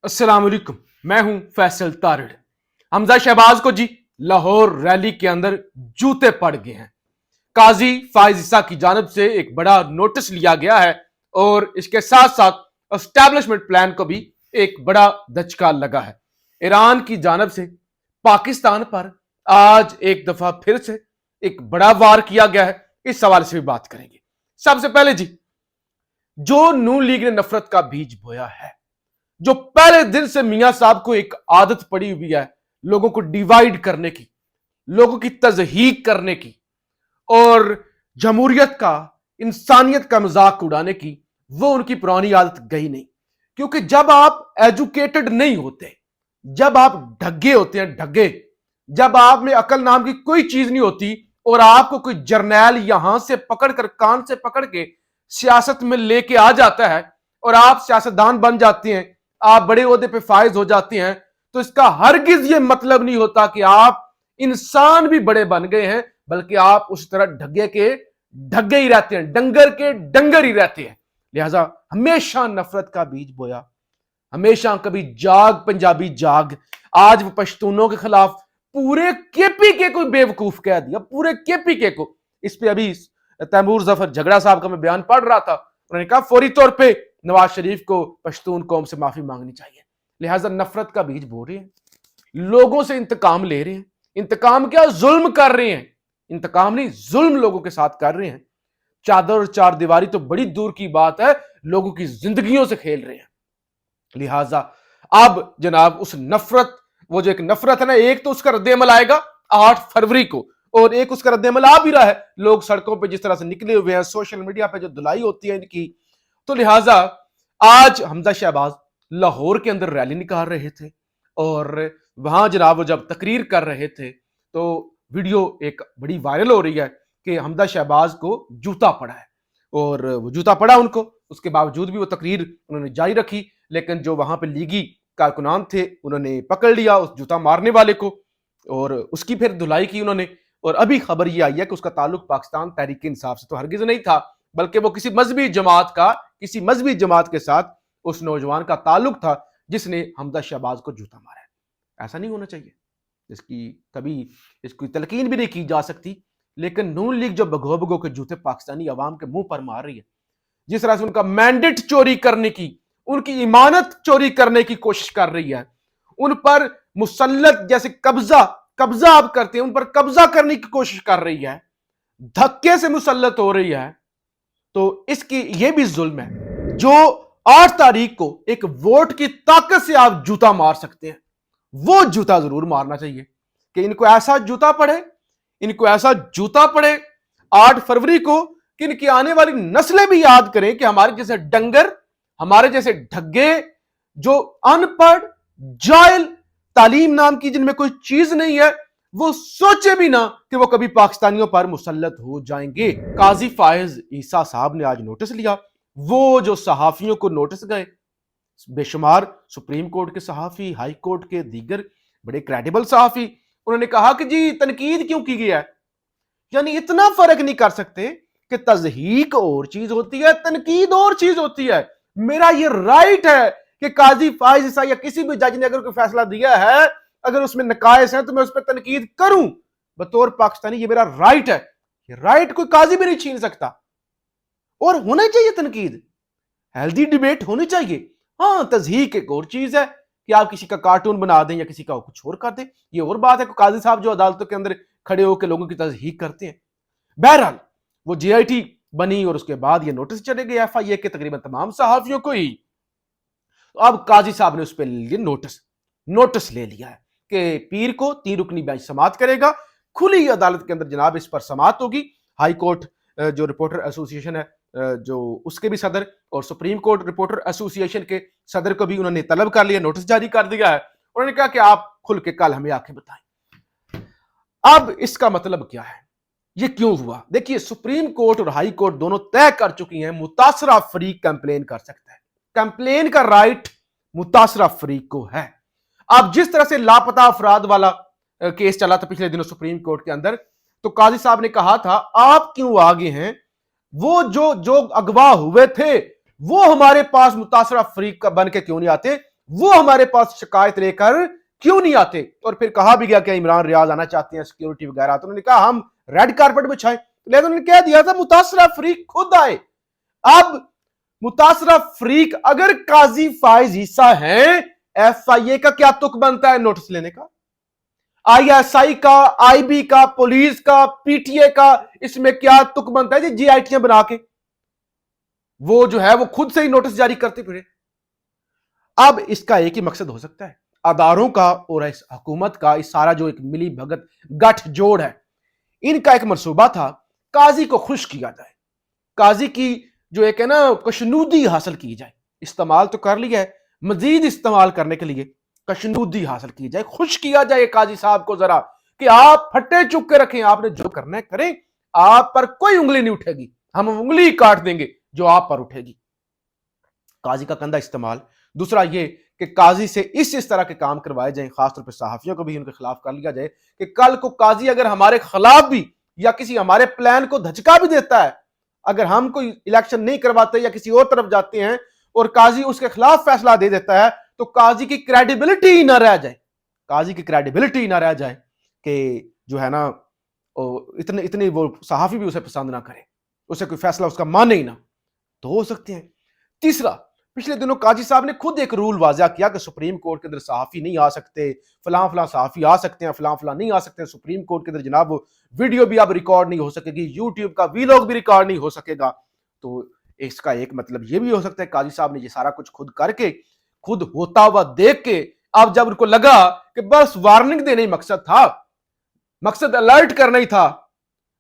अस्सलाम वालेकुम। मैं हूं फैसल तारिड़। हमजा शहबाज को जी लाहौर रैली के अंदर जूते पड़ गए हैं। काजी फाइज ईसा की जानब से एक बड़ा नोटिस लिया गया है और इसके साथ साथ एस्टैब्लिशमेंट प्लान को भी एक बड़ा धचका लगा है। ईरान की जानब से पाकिस्तान पर आज एक दफा फिर से एक बड़ा वार किया गया है। इस हवाले से भी बात करेंगे। सबसे पहले जी, जो नून लीग ने नफरत का बीज बोया है, जो पहले दिन से मियां साहब को एक आदत पड़ी हुई है लोगों को डिवाइड करने की, लोगों की तजहीक करने की और जमहूरियत का, इंसानियत का मजाक उड़ाने की, वो उनकी पुरानी आदत गई नहीं। क्योंकि जब आप एजुकेटेड नहीं होते, जब आप ढगे होते हैं, ढगे, जब आप में अकल नाम की कोई चीज नहीं होती और आपको कोई जर्नैल यहां से पकड़कर, कान से पकड़ के सियासत में लेके आ जाता है और आप सियासतदान बन जाते हैं, आप बड़े ओहदे पे फायज हो जाते हैं, तो इसका हरगिज ये मतलब नहीं होता कि आप इंसान भी बड़े बन गए हैं, बल्कि आप उस तरह ढगे के ढगे ही रहते हैं, डंगर के डंगर ही रहते हैं। लिहाजा हमेशा नफरत का बीज बोया, हमेशा कभी जाग पंजाबी जाग, आज वो पश्तूनों के खिलाफ पूरे केपीके को बेवकूफ कह दिया, पूरे केपीके को। इस पे अभी तैमूर जफर झगड़ा साहब का मैं बयान पढ़ रहा था, उन्होंने कहा फौरी तौर पे नवाज शरीफ को पश्तून कौम से माफी मांगनी चाहिए। लिहाजा नफरत का बीज बो रहे हैं, लोगों से इंतकाम ले रहे हैं। इंतकाम क्या, जुल्म कर रहे हैं। इंतकाम नहीं, जुल्म लोगों के साथ कर रहे हैं। चादर और चार दीवारी तो बड़ी दूर की बात है, लोगों की जिंदगियों से खेल रहे हैं। लिहाजा अब जनाब उस नफरत, वो जो एक नफरत है ना, एक तो उसका रद्देअमल आएगा 8 फरवरी को, और एक उसका रद्देअमल आ भी रहा है। लोग सड़कों पे जिस तरह से निकले हुए हैं, सोशल मीडिया पे जो धुलाई होती है इनकी, तो लिहाजा आज हमजा शहबाज लाहौर के अंदर रैली निकाल रहे थे और वहां जनाब जब तकरीर कर रहे थे तो वीडियो एक बड़ी वायरल हो रही है कि हमजा शहबाज को जूता पड़ा है, और वो जूता पड़ा उनको, उसके बावजूद भी वो तकरीर उन्होंने जारी रखी। लेकिन जो वहां पे लीगी कारकुनान थे, उन्होंने पकड़ लिया उस जूता मारने वाले को और उसकी फिर धुलाई की उन्होंने। और अभी खबर ये आई है कि उसका ताल्लुक पाकिस्तान तहरीक इंसाफ से तो हरगिज नहीं था, बल्कि वो किसी मजहबी जमात के साथ उस नौजवान का ताल्लुक था जिसने हमजा शहबाज को जूता मारा है। ऐसा नहीं होना चाहिए, इसकी कभी इसकी तलकीन भी नहीं की जा सकती। लेकिन नून लीग जो भगो भगो के जूते पाकिस्तानी अवाम के मुंह पर मार रही है, जिस तरह से उनका मैंडेट चोरी करने की, उनकी इमानत चोरी करने की कोशिश कर रही है, उन पर मुसल्लत जैसे कब्जा आप करते हैं, उन पर कब्जा करने की कोशिश कर रही है, धक्के से मुसल्लत हो रही है, तो इसकी यह भी जुल्म है। जो 8 तारीख को एक वोट की ताकत से आप जूता मार सकते हैं, वो जूता जरूर मारना चाहिए कि इनको ऐसा जूता पड़े 8 फरवरी को, कि इनकी आने वाली नस्लें भी याद करें कि हमारे जैसे डंगर, हमारे जैसे ढग्गे, जो अनपढ़, जाहिल, तालीम नाम की जिनमें कोई चीज नहीं है, वो सोचे भी ना कि वो कभी पाकिस्तानियों पर मुसल्लत हो जाएंगे। काजी फाइज ईसा साहब ने आज नोटिस लिया। वो जो सहाफियों को नोटिस गए, बेशुमार सुप्रीम कोर्ट के सहाफी, हाई कोर्ट के दीगर बड़े क्रेडिबल सहाफी, उन्होंने कहा कि जी तनकीद क्यों की गई है। यानी इतना फर्क नहीं कर सकते कि तजहीक और चीज होती है, तनकीद और चीज होती है। मेरा ये राइट है कि काजी फाइज ईसा या किसी भी जज ने अगर कोई फैसला दिया है, अगर उसमें नकायस है, तो मैं उस पर तनकीद करूं बतौर पाकिस्तानी, ये मेरा राइट है। ये राइट कोई काजी भी नहीं छीन सकता। और होना चाहिए तनकीद, हेल्दी डिबेट होनी चाहिए। हाँ, तजहीक एक और चीज है कि आप किसी का कार्टून बना दें या किसी का कुछ और कर दें, ये और बात है। काजी साहब जो अदालतों के अंदर खड़े होकर लोगों की तजहीक करते हैं। बहरहाल वो जीआईटी बनी और उसके बाद ये नोटिस चले गए एफआईए के तकरीबन तमाम सहाफियों को ही। तो अब काजी साहब ने उस पर नोटिस ले लिया है कि पीर को 3 रुकनी बेंच समाअत करेगा। खुली अदालत के अंदर जनाब इस पर समाअत होगी। हाई कोर्ट जो रिपोर्टर एसोसिएशन है, जो उसके भी सदर, और सुप्रीम कोर्ट रिपोर्टर एसोसिएशन के सदर को भी उन्होंने तलब कर लिया, नोटिस जारी कर दिया है। उन्होंने कहा कि आप खुल के कल हमें आके बताएं। अब इसका मतलब क्या है, ये क्यों हुआ? देखिए, सुप्रीम कोर्ट और हाई कोर्ट दोनों तय कर चुकी हैं मुतासरा फरीक कंप्लेन कर सकता है। कंप्लेन का राइट मुतासरा फरीक को है। अब जिस तरह से लापता अफराद वाला केस चला था पिछले दिनों सुप्रीम कोर्ट के अंदर, तो काजी साहब ने कहा था आप क्यों आगे हैं, वो जो अगवा हुए थे वो हमारे पास मुतासरा फरीक का बन के क्यों नहीं आते, वो हमारे पास शिकायत लेकर क्यों नहीं आते? और फिर कहा भी गया कि इमरान रियाज आना चाहते हैं, सिक्योरिटी वगैरह, तो उन्होंने कहा हम रेड कारपेट बिछाएं, लेकिन उन्होंने कह दिया था मुतासरा फरीक खुद आए। अब मुतासरा फरीक अगर काजी फाइज ईसा है, FIA का क्या तुक बनता है नोटिस लेने का? ISI का, IB का, पुलिस का, PTA का, इसमें क्या तुक बनता है जी GIT बना के वो जो है वो खुद से ही नोटिस जारी करते फिरे। अब इसका एक ही मकसद हो सकता है, अदारों का और इस हुकूमत का, इस सारा जो एक मिली भगत गठजोड़ है, इनका एक मंसूबा था काजी को खुश किया जाए, काजी की जो एक है ना कशनूदी हासिल की जाए। इस्तेमाल तो कर लिया है, मजीद इस्तेमाल करने के लिए कशनूदी हासिल की जाए, खुश किया जाए काजी साहब को जरा कि आप फट्टे चुक के रखें, आपने जो करना है करें, आप पर कोई उंगली नहीं उठेगी, हम उंगली काट देंगे जो आप पर उठेगी। काजी का कंधा इस्तेमाल। दूसरा ये कि काजी से इस तरह के काम करवाए जाएं, खासतौर पर सहाफियों को भी उनके खिलाफ कर लिया जाए कि कल को काजी अगर हमारे खिलाफ भी या किसी हमारे प्लान को धचका भी देता है, अगर हम कोई इलेक्शन नहीं करवाते या किसी और तरफ जाते हैं और काजी उसके खिलाफ फैसला दे देता है, तो काजी की क्रेडिबिलिटी ना रह जाए, काजी की क्रेडिबिलिटी ना रह जाए कि जो है ना इतने इतने वो सहाफी भी उसे पसंद ना करे, उसे कोई फैसला उसका माने ही ना, तो हो सकते हैं। तीसरा, पिछले दिनों काजी साहब ने खुद एक रूल वाज़ा किया कि सुप्रीम कोर्ट के अंदर सहाफी नहीं आ सकते, फलां फलां सहाफी आ सकते हैं, फलां फलां नहीं आ सकते। सुप्रीम कोर्ट के अंदर जनाब वो वीडियो भी अब रिकॉर्ड नहीं हो सकेगी, यूट्यूब का वीलॉग भी रिकॉर्ड नहीं हो सकेगा। तो इसका एक मतलब ये भी हो सकता है काजी साहब ने ये सारा कुछ खुद करके, खुद होता हुआ देख के, अब जब उनको लगा कि बस वार्निंग देने ही मकसद था, मकसद अलर्ट करना ही था,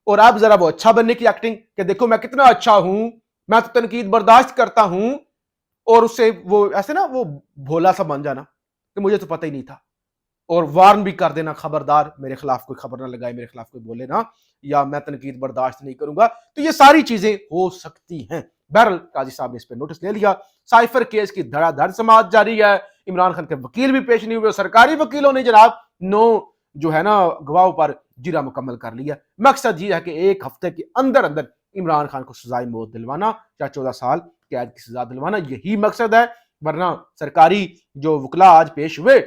और अब जरा वो अच्छा बनने की एक्टिंग कि देखो मैं कितना अच्छा हूं, मैं तो तनकीद बर्दाश्त करता हूं, और उससे वो ऐसे ना वो भोला सा बन जाना कि मुझे तो पता ही नहीं था, और वार्न भी कर देना खबरदार मेरे खिलाफ कोई खबर ना लगाए, मेरे खिलाफ कोई बोले ना, या मैं तनकीद बर्दाश्त नहीं करूंगा। तो ये सारी चीजें हो सकती हैं। बहरहाल काजी साहब ने इस पर नोटिस ले लिया। साइफर केस की धड़ाधड़ समाअत जारी है, इमरान खान के वकील भी पेश नहीं हुए, सरकारी वकीलों ने जनाब 9 जो है ना गवाहों पर जिरा मुकम्मल कर लिया। मकसद ये है कि एक हफ्ते के अंदर अंदर इमरान खान को सजाए मौत दिलवाना या 14 साल कैद की सजा दिलवाना, यही मकसद है। वरना सरकारी जो वकला आज पेश हुए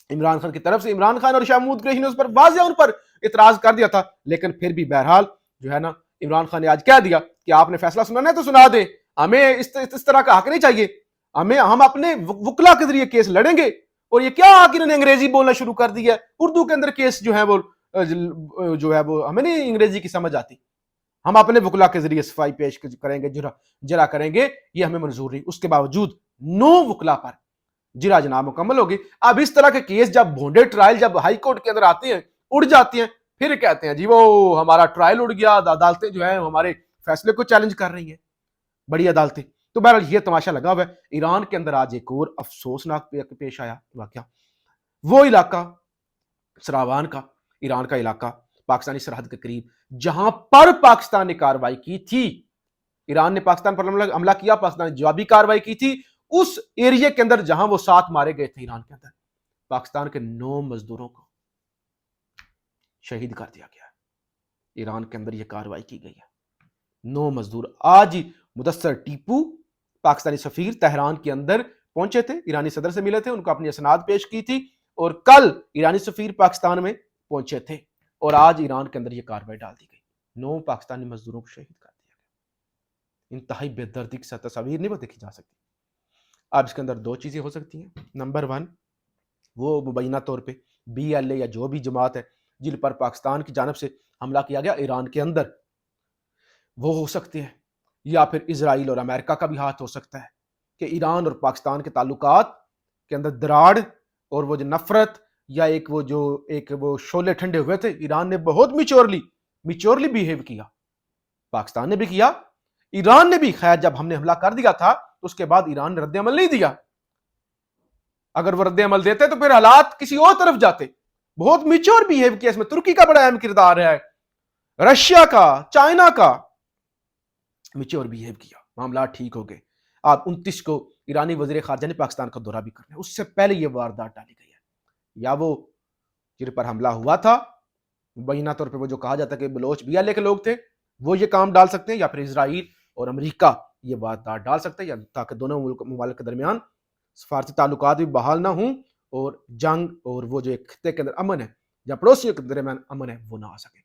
इमरान खान की तरफ से, इमरान खान और शाह महमूद कुरैशी ने उस पर वाज़ेह उन पर इतराज कर दिया था, लेकिन फिर भी बहरहाल जो है ना इमरान खान ने आज कह दिया कि आपने फैसला सुनाना है तो सुना दे, हमें इस तरह का हक नहीं चाहिए, हम अपने वकला के जरिए केस लड़ेंगे। और ये क्या कि इन्होंने अंग्रेजी बोलना शुरू कर दिया, उर्दू के अंदर केस जो है वो हमें नहीं अंग्रेजी की समझ आती, हम अपने वकला के जरिए सफाई पेश करेंगे, जरा करेंगे, ये हमें मंजूर नहीं। उसके बावजूद 9 वकला पर जिरा जनाब मुकम्मल होगी। अब इस तरह के केस जब भोंडे ट्रायल जब हाई कोर्ट के अंदर आते हैं, उड़ जाती हैं, फिर कहते हैं जी वो हमारा ट्रायल उड़ गया, अदालतें जो है हमारे फैसले को चैलेंज कर रही हैं, बड़ी अदालतें। तो बहरहाल ये तमाशा लगा हुआ है। ईरान के अंदर आज एक और अफसोसनाक पेश आया वाकया, वो इलाका सरावान का, ईरान का इलाका पाकिस्तानी सरहद के करीब, जहां पर पाकिस्तान ने कार्रवाई की थी, ईरान ने पाकिस्तान पर हमला किया, पाकिस्तान ने जवाबी कार्रवाई की थी, उस एरिया के अंदर जहां वो 7 मारे गए थे ईरान के अंदर, पाकिस्तान के 9 मजदूरों को शहीद कर दिया गया। ईरान के अंदर यह कार्रवाई की गई है। 9 मजदूर। आज ही मुदस्सर टीपू पाकिस्तानी सफीर तेहरान के अंदर पहुंचे थे, ईरानी सदर से मिले थे, उनको अपनी असनाद पेश की थी, और कल ईरानी सफीर पाकिस्तान में पहुंचे थे, और आज ईरान के अंदर यह कार्रवाई डाल दी गई। 9 पाकिस्तानी मजदूरों को शहीद कर दिया गया। इंतहाई बेदर्दी के साथ तस्वीर नहीं देखी जा सकती। अब इसके अंदर 2 चीजें हो सकती हैं। नंबर 1, वो मुबैना तौर पे BLA या जो भी जमात है जिन पर पाकिस्तान की जानब से हमला किया गया ईरान के अंदर, वो हो सकते हैं, या फिर इजराइल और अमेरिका का भी हाथ हो सकता है कि ईरान और पाकिस्तान के ताल्लुकात के अंदर दराड़ और वो जो नफरत या एक वो शोले ठंडे हुए थे। ईरान ने बहुत मिच्योरली बिहेव किया, पाकिस्तान ने भी किया, ईरान ने भी। खैर जब हमने हमला कर दिया था तो उसके बाद ईरान ने रद्द अमल नहीं दिया। अगर वो रद्द अमल देते तो फिर हालात किसी और तरफ जाते। बहुत मिच्योर बिहेव किया। इसमें तुर्की का बड़ा अहम किरदार है, रशिया का, चाइना का, मिच्योर बिहेव किया, मामला ठीक हो गए। अब 29 को ईरानी वजीर खारजा ने पाकिस्तान का दौरा भी करना है, उससे पहले ये वारदात डाली गई है। या वो जिन पर हमला हुआ था मुबैना तौर पे वो जो कहा जाता है कि बलोच BLA के लोग थे, वो ये काम डाल सकते हैं, या फिर इजराइल और अमेरिका ये वारदात डाल सकते हैं, या ताकि दोनों ममालिक के दरमियान सफारती ताल्लुकात भी बहाल ना हों और जंग और वो जो एक खत्ते के अंदर अमन है या पड़ोसियों के दरमियान अमन है वो ना आ सके।